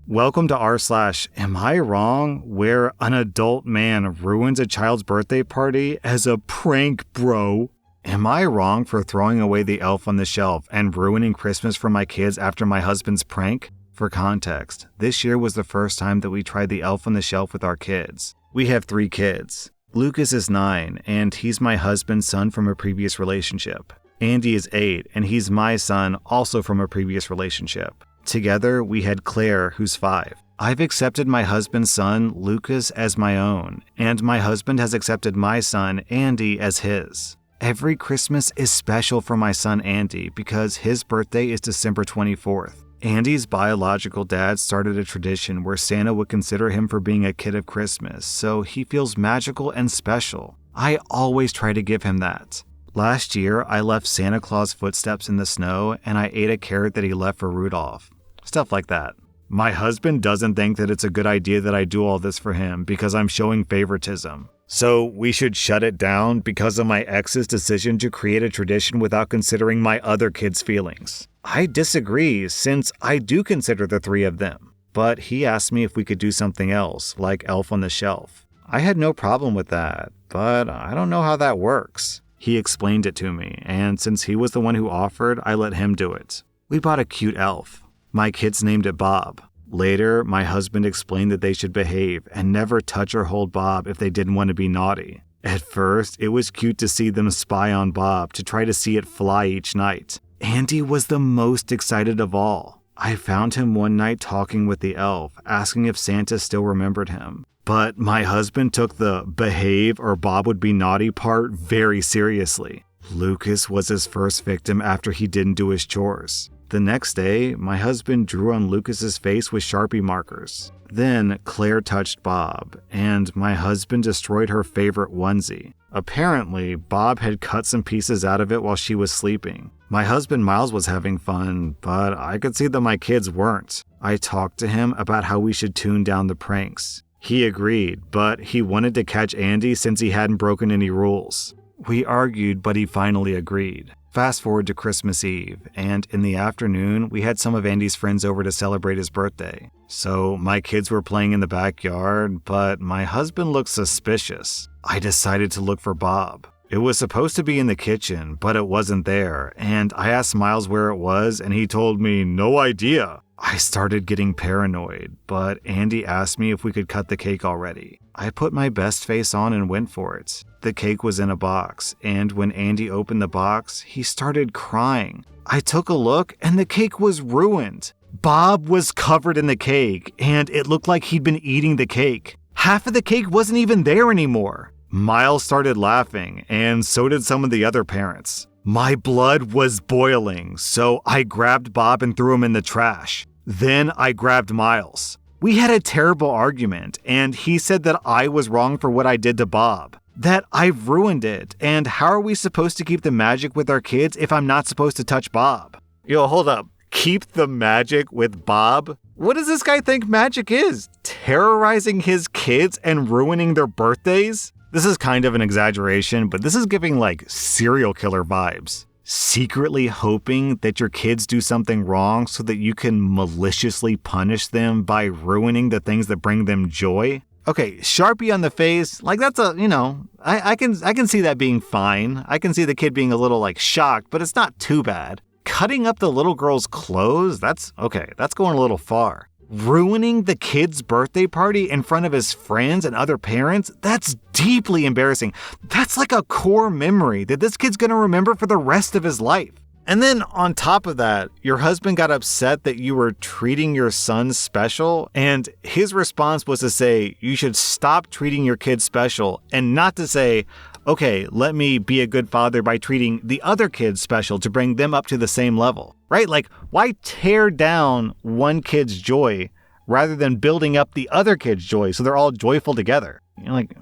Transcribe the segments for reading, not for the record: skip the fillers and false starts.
Welcome to rSlash. Am I wrong? Where an adult man ruins a child's birthday party as a prank, bro. Am I wrong for throwing away the elf on the shelf and ruining Christmas for my kids after my husband's prank? For context, this year was the first time that we tried the elf on the shelf with our kids. We have 3 kids. Lucas is 9, and he's my husband's son from a previous relationship. Andy is 8, and he's my son also from a previous relationship. Together, we had Claire, who's 5. I've accepted my husband's son, Lucas, as my own, and my husband has accepted my son, Andy, as his. Every Christmas is special for my son, Andy, because his birthday is December 24th. Andy's biological dad started a tradition where Santa would consider him for being a kid of Christmas, so he feels magical and special. I always try to give him that. Last year, I left Santa Claus footsteps in the snow, and I ate a carrot that he left for Rudolph. Stuff like that. My husband doesn't think that it's a good idea that I do all this for him because I'm showing favoritism. So we should shut it down because of my ex's decision to create a tradition without considering my other kids' feelings. I disagree since I do consider the 3 of them. But he asked me if we could do something else, like Elf on the Shelf. I had no problem with that, but I don't know how that works. He explained it to me, and since he was the one who offered, I let him do it. We bought a cute elf. My kids named it Bob. Later, my husband explained that they should behave and never touch or hold Bob if they didn't want to be naughty. At first, it was cute to see them spy on Bob to try to see it fly each night. Andy was the most excited of all. I found him one night talking with the elf, asking if Santa still remembered him. But my husband took the behave or Bob would be naughty part very seriously. Lucas was his first victim after he didn't do his chores. The next day, my husband drew on Lucas's face with Sharpie markers. Then Claire touched Bob, and my husband destroyed her favorite onesie. Apparently, Bob had cut some pieces out of it while she was sleeping. My husband Miles was having fun, but I could see that my kids weren't. I talked to him about how we should tune down the pranks. He agreed, but he wanted to catch Andy since he hadn't broken any rules. We argued, but he finally agreed. Fast forward to Christmas Eve, and in the afternoon, we had some of Andy's friends over to celebrate his birthday. So my kids were playing in the backyard, but my husband looked suspicious. I decided to look for Bob. It was supposed to be in the kitchen, but it wasn't there, and I asked Miles where it was, and he told me, no idea. I started getting paranoid, but Andy asked me if we could cut the cake already. I put my best face on and went for it. The cake was in a box, and when Andy opened the box, he started crying. I took a look, and the cake was ruined. Bob was covered in the cake, and it looked like he'd been eating the cake. Half of the cake wasn't even there anymore. Miles started laughing, and so did some of the other parents. My blood was boiling, so I grabbed Bob and threw him in the trash. Then I grabbed Miles. We had a terrible argument, and he said that I was wrong for what I did to Bob. That I've ruined it, and how are we supposed to keep the magic with our kids if I'm not supposed to touch Bob? Yo, hold up. Keep the magic with Bob? What does this guy think magic is? Terrorizing his kids and ruining their birthdays? This is kind of an exaggeration, but this is giving like serial killer vibes. Secretly hoping that your kids do something wrong so that you can maliciously punish them by ruining the things that bring them joy? Okay, Sharpie on the face, like that's I can see that being fine. I can see the kid being a little like shocked, but it's not too bad. Cutting up the little girl's clothes, that's going a little far. Ruining the kid's birthday party in front of his friends and other parents, that's deeply embarrassing. That's like a core memory that this kid's gonna remember for the rest of his life. And then on top of that, your husband got upset that you were treating your son special, and his response was to say, you should stop treating your kid special, and not to say, okay, let me be a good father by treating the other kids special to bring them up to the same level, right? Like, why tear down one kid's joy rather than building up the other kid's joy so they're all joyful together? You're like,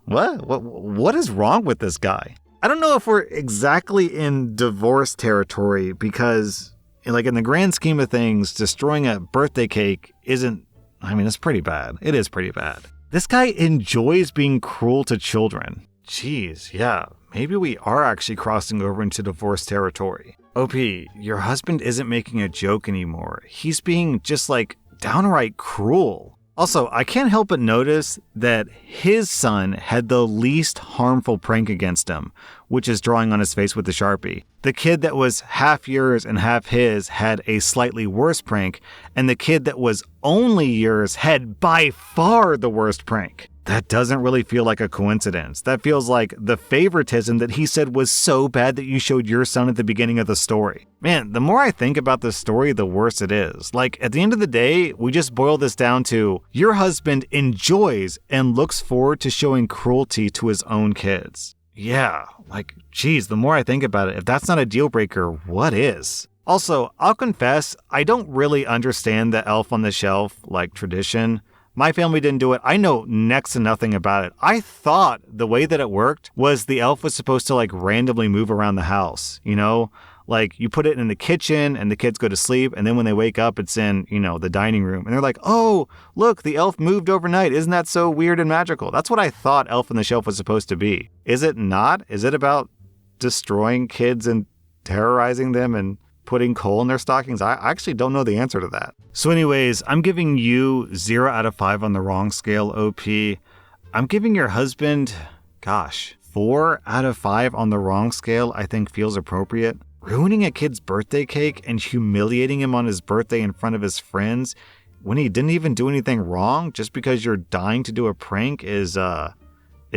what is wrong with this guy? I don't know if we're exactly in divorce territory because, like, in the grand scheme of things, destroying a birthday cake it's pretty bad. It is pretty bad. This guy enjoys being cruel to children. Jeez, yeah, maybe we are actually crossing over into divorce territory. OP, your husband isn't making a joke anymore. He's being just, like, downright cruel. Also, I can't help but notice that his son had the least harmful prank against him, which is drawing on his face with the Sharpie. The kid that was half yours and half his had a slightly worse prank, and the kid that was only yours had by far the worst prank. That doesn't really feel like a coincidence. That feels like the favoritism that he said was so bad that you showed your son at the beginning of the story. Man, the more I think about this story, the worse it is. Like, at the end of the day, we just boil this down to your husband enjoys and looks forward to showing cruelty to his own kids. Yeah, like, geez, the more I think about it, if that's not a deal breaker, what is? Also, I'll confess, I don't really understand the elf on the shelf, like, tradition. My family didn't do it. I know next to nothing about it. I thought the way that it worked was the elf was supposed to like randomly move around the house, you know? Like you put it in the kitchen and the kids go to sleep and then when they wake up, it's in, you know, the dining room. And they're like, oh, look, the elf moved overnight. Isn't that so weird and magical? That's what I thought Elf on the Shelf was supposed to be. Is it not? Is it about destroying kids and terrorizing them and putting coal in their stockings? I actually don't know the answer to that. So anyways, I'm giving you 0 out of 5 on the wrong scale, OP. I'm giving your husband, 4 out of 5 on the wrong scale I think feels appropriate. Ruining a kid's birthday cake and humiliating him on his birthday in front of his friends when he didn't even do anything wrong just because you're dying to do a prank is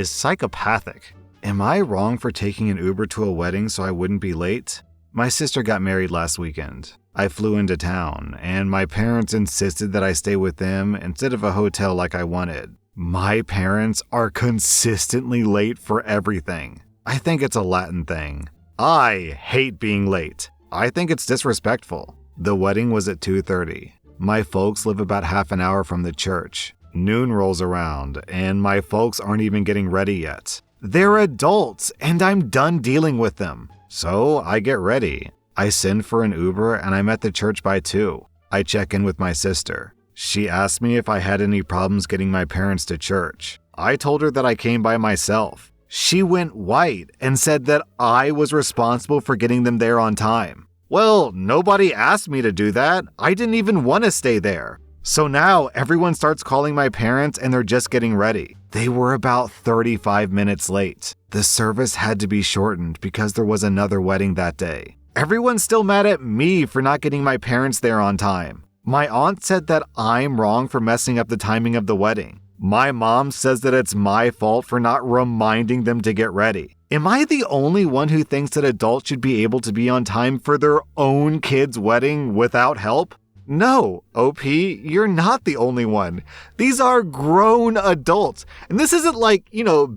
psychopathic. Am I wrong for taking an Uber to a wedding so I wouldn't be late? My sister got married last weekend. I flew into town, and my parents insisted that I stay with them instead of a hotel like I wanted. My parents are consistently late for everything. I think it's a Latin thing. I hate being late. I think it's disrespectful. The wedding was at 2:30. My folks live about half an hour from the church. Noon rolls around, and my folks aren't even getting ready yet. They're adults, and I'm done dealing with them. So I get ready. I send for an Uber and I'm at the church by 2. I check in with my sister. She asked me if I had any problems getting my parents to church. I told her that I came by myself. She went white and said that I was responsible for getting them there on time. Well, nobody asked me to do that. I didn't even want to stay there. So now everyone starts calling my parents and they're just getting ready. They were about 35 minutes late. The service had to be shortened because there was another wedding that day. Everyone's still mad at me for not getting my parents there on time. My aunt said that I'm wrong for messing up the timing of the wedding. My mom says that it's my fault for not reminding them to get ready. Am I the only one who thinks that adults should be able to be on time for their own kid's wedding without help? No, OP, you're not the only one. These are grown adults. And this isn't like,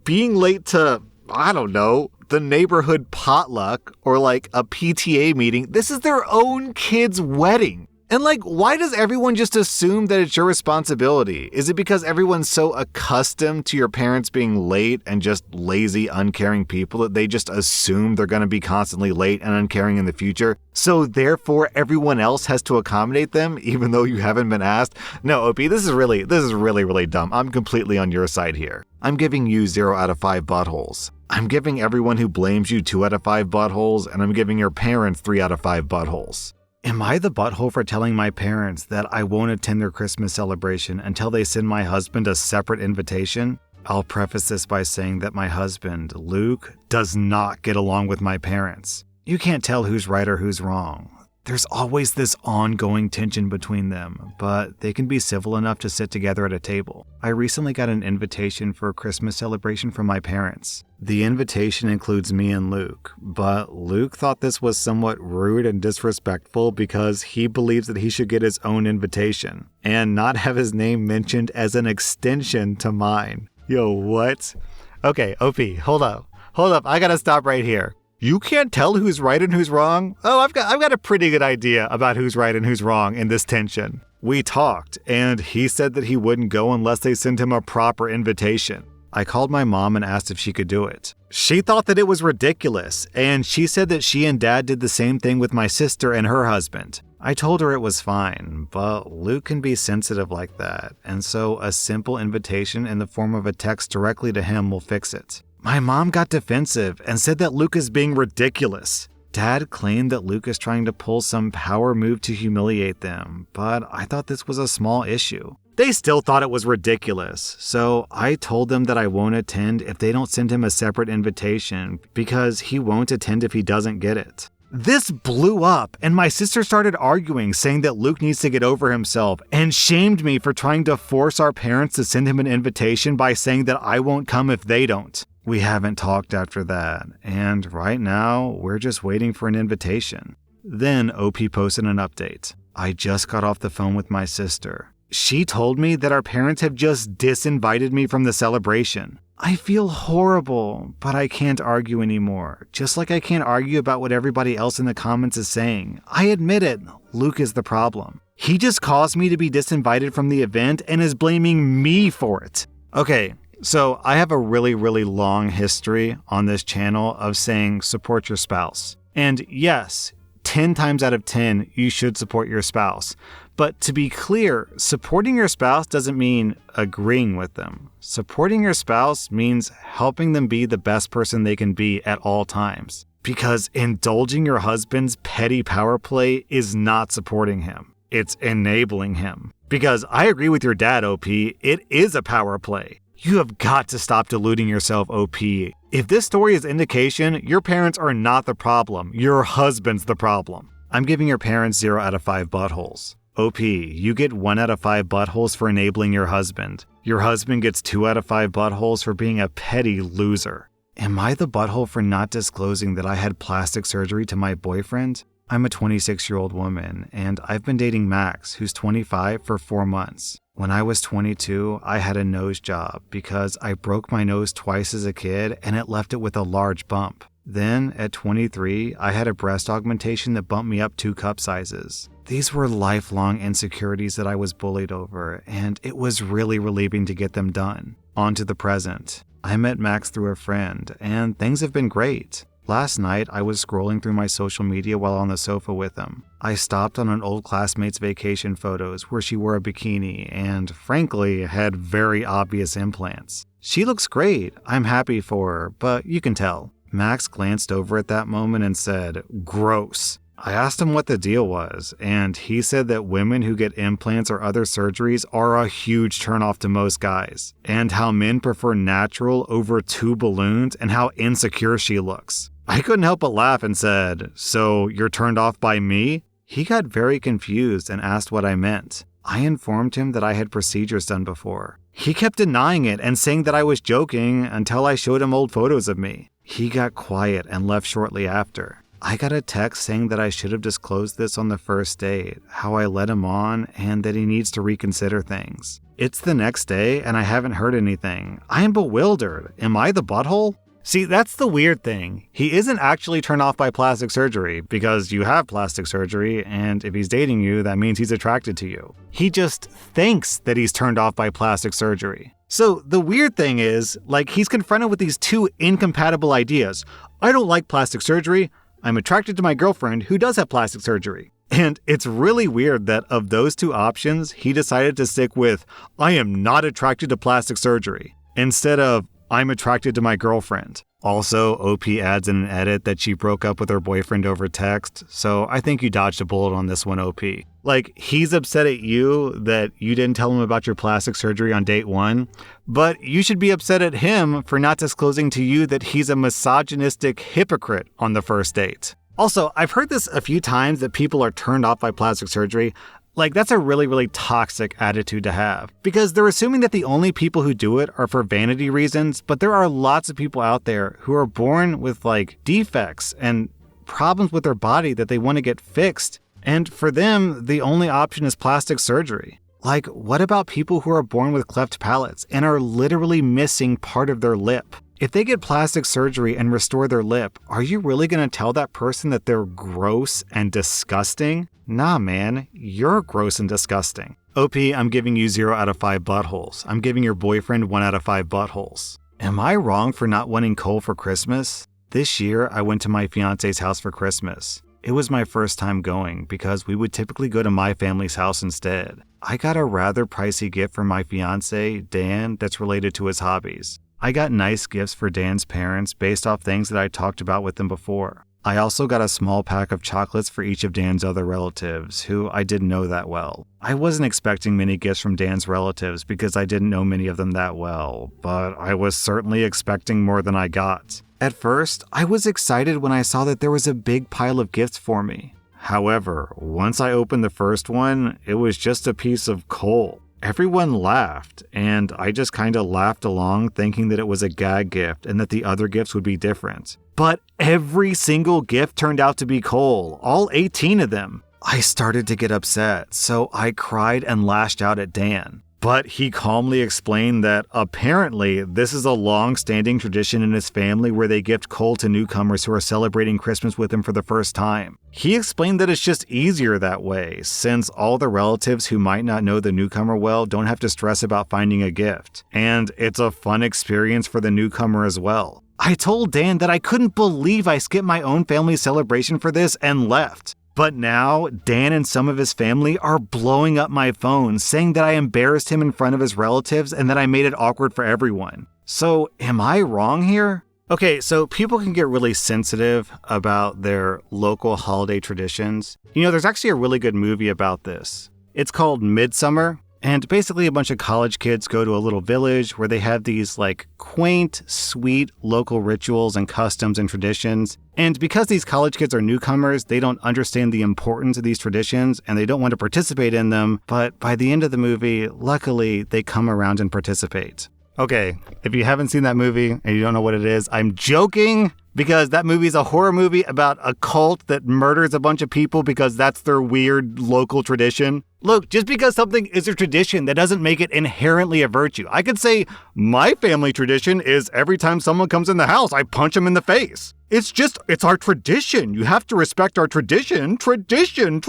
being late to, the neighborhood potluck or like a PTA meeting. This is their own kid's wedding. And why does everyone just assume that it's your responsibility? Is it because everyone's so accustomed to your parents being late and just lazy, uncaring people that they just assume they're going to be constantly late and uncaring in the future? So therefore, everyone else has to accommodate them, even though you haven't been asked? No, OP, this is really dumb. I'm completely on your side here. I'm giving you 0 out of 5 buttholes. I'm giving everyone who blames you 2 out of 5 buttholes, and I'm giving your parents 3 out of 5 buttholes. Am I the butthole for telling my parents that I won't attend their Christmas celebration until they send my husband a separate invitation? I'll preface this by saying that my husband, Luke, does not get along with my parents. You can't tell who's right or who's wrong. There's always this ongoing tension between them, but they can be civil enough to sit together at a table. I recently got an invitation for a Christmas celebration from my parents. The invitation includes me and Luke, but Luke thought this was somewhat rude and disrespectful because he believes that he should get his own invitation and not have his name mentioned as an extension to mine. Yo, what? Okay, OP, hold up. I gotta stop right here. You can't tell who's right and who's wrong? Oh, I've got a pretty good idea about who's right and who's wrong in this tension. We talked, and he said that he wouldn't go unless they sent him a proper invitation. I called my mom and asked if she could do it. She thought that it was ridiculous, and she said that she and Dad did the same thing with my sister and her husband. I told her it was fine, but Luke can be sensitive like that, and so a simple invitation in the form of a text directly to him will fix it. My mom got defensive and said that Luke is being ridiculous. Dad claimed that Luke is trying to pull some power move to humiliate them, but I thought this was a small issue. They still thought it was ridiculous, so I told them that I won't attend if they don't send him a separate invitation, because he won't attend if he doesn't get it. This blew up, and my sister started arguing, saying that Luke needs to get over himself, and shamed me for trying to force our parents to send him an invitation by saying that I won't come if they don't. We haven't talked after that, and right now, we're just waiting for an invitation. Then OP posted an update. I just got off the phone with my sister. She told me that our parents have just disinvited me from the celebration. I feel horrible, but I can't argue anymore. Just like I can't argue about what everybody else in the comments is saying. I admit it, Luke is the problem. He just caused me to be disinvited from the event and is blaming me for it. Okay, so I have a really long history on this channel of saying support your spouse. And yes, 10 times out of 10, you should support your spouse. But to be clear, supporting your spouse doesn't mean agreeing with them. Supporting your spouse means helping them be the best person they can be at all times. Because indulging your husband's petty power play is not supporting him. It's enabling him. Because I agree with your dad, OP, it is a power play. You have got to stop deluding yourself, OP. If this story is indication, your parents are not the problem. Your husband's the problem. I'm giving your parents 0 out of 5 buttholes. OP, you get 1 out of 5 buttholes for enabling your husband. Your husband gets 2 out of 5 buttholes for being a petty loser. Am I the butthole for not disclosing that I had plastic surgery to my boyfriend? I'm a 26-year-old woman, and I've been dating Max, who's 25, for 4 months. When I was 22, I had a nose job because I broke my nose twice as a kid and it left it with a large bump. Then, at 23, I had a breast augmentation that bumped me up 2 cup sizes. These were lifelong insecurities that I was bullied over, and it was really relieving to get them done. On to the present. I met Max through a friend, and things have been great. Last night, I was scrolling through my social media while on the sofa with him. I stopped on an old classmate's vacation photos where she wore a bikini and, frankly, had very obvious implants. She looks great. I'm happy for her, but you can tell. Max glanced over at that moment and said, "Gross." I asked him what the deal was, and he said that women who get implants or other surgeries are a huge turnoff to most guys, and how men prefer natural over 2 balloons and how insecure she looks. I couldn't help but laugh and said, "So you're turned off by me?" He got very confused and asked what I meant. I informed him that I had procedures done before. He kept denying it and saying that I was joking until I showed him old photos of me. He got quiet and left shortly after. I got a text saying that I should have disclosed this on the first date, how I led him on, and that he needs to reconsider things. It's the next day and I haven't heard anything. I am bewildered. Am I the butthole? See, that's the weird thing. He isn't actually turned off by plastic surgery because you have plastic surgery, and if he's dating you, that means he's attracted to you. He just thinks that he's turned off by plastic surgery. So the weird thing is, he's confronted with these 2 incompatible ideas. I don't like plastic surgery. I'm attracted to my girlfriend who does have plastic surgery. And it's really weird that of those 2 options, he decided to stick with, I am not attracted to plastic surgery, instead of, I'm attracted to my girlfriend. Also, OP adds in an edit that she broke up with her boyfriend over text, so I think you dodged a bullet on this one, OP. He's upset at you that you didn't tell him about your plastic surgery on date 1, but you should be upset at him for not disclosing to you that he's a misogynistic hypocrite on the first date. Also, I've heard this a few times that people are turned off by plastic surgery. That's a really toxic attitude to have, because they're assuming that the only people who do it are for vanity reasons, but there are lots of people out there who are born with defects and problems with their body that they want to get fixed, and for them, the only option is plastic surgery. What about people who are born with cleft palates and are literally missing part of their lip? If they get plastic surgery and restore their lip, are you really going to tell that person that they're gross and disgusting? Nah, man, you're gross and disgusting. OP, I'm giving you 0 out of 5 buttholes. I'm giving your boyfriend 1 out of 5 buttholes. Am I wrong for not wanting coal for Christmas? This year, I went to my fiance's house for Christmas. It was my first time going because we would typically go to my family's house instead. I got a rather pricey gift for my fiance, Dan, that's related to his hobbies. I got nice gifts for Dan's parents based off things that I talked about with them before. I also got a small pack of chocolates for each of Dan's other relatives, who I didn't know that well. I wasn't expecting many gifts from Dan's relatives because I didn't know many of them that well, but I was certainly expecting more than I got. At first, I was excited when I saw that there was a big pile of gifts for me. However, once I opened the first one, it was just a piece of coal. Everyone laughed, and I just kinda laughed along thinking that it was a gag gift and that the other gifts would be different. But every single gift turned out to be coal, all 18 of them. I started to get upset, so I cried and lashed out at Dan. But he calmly explained that apparently this is a long-standing tradition in his family where they gift coal to newcomers who are celebrating Christmas with him for the first time. He explained that it's just easier that way, since all the relatives who might not know the newcomer well don't have to stress about finding a gift. And it's a fun experience for the newcomer as well. I told Dan that I couldn't believe I skipped my own family celebration for this and left. But now, Dan and some of his family are blowing up my phone, saying that I embarrassed him in front of his relatives and that I made it awkward for everyone. So, am I wrong here? Okay, so people can get really sensitive about their local holiday traditions. You know, there's actually a really good movie about this. It's called Midsummer. And basically a bunch of college kids go to a little village where they have these quaint, sweet local rituals and customs and traditions. And because these college kids are newcomers, they don't understand the importance of these traditions and they don't want to participate in them. But by the end of the movie, luckily, they come around and participate. Okay, if you haven't seen that movie and you don't know what it is, I'm joking, because that movie is a horror movie about a cult that murders a bunch of people because that's their weird local tradition. Look, just because something is a tradition, that doesn't make it inherently a virtue. I could say my family tradition is every time someone comes in the house, I punch them in the face. It's our tradition. You have to respect our tradition. Tradition.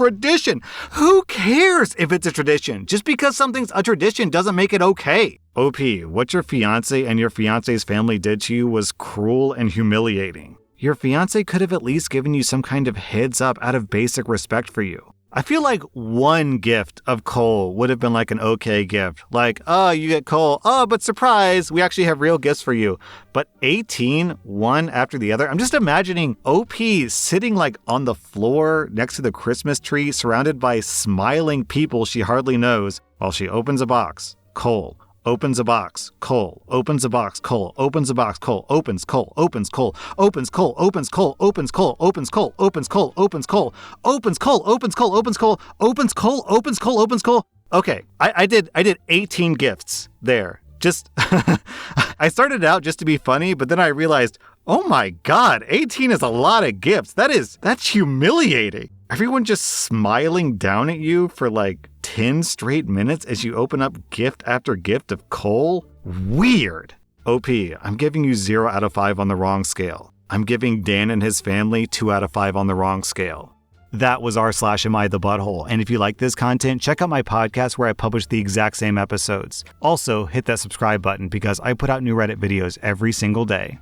Who cares if it's a tradition? Just because something's a tradition doesn't make it okay. OP, what your fiance and your fiance's family did to you was cruel and humiliating. Your fiance could have at least given you some kind of heads up out of basic respect for you. I feel like one gift of coal would have been like an okay gift. Like, oh, you get coal. Oh, but surprise, we actually have real gifts for you. But 18, one after the other. I'm just imagining OP sitting on the floor next to the Christmas tree, surrounded by smiling people she hardly knows, while she opens a box, coal. Opens a box, coal, opens a box, coal, opens a box, coal, opens coal, opens coal, opens coal, opens coal, opens coal, opens coal, opens coal, opens coal, opens coal, opens coal, opens coal, opens coal, opens coal, opens coal. Okay, I did 18 gifts there. Just I started out just to be funny, but then I realized, oh my God, 18 is a lot of gifts. That's humiliating. Everyone just smiling down at you for 10 straight minutes as you open up gift after gift of coal? Weird. OP, I'm giving you 0 out of 5 on the wrong scale. I'm giving Dan and his family 2 out of 5 on the wrong scale. That was rSlash Am I the Butthole? And if you like this content, check out my podcast where I publish the exact same episodes. Also, hit that subscribe button because I put out new Reddit videos every single day.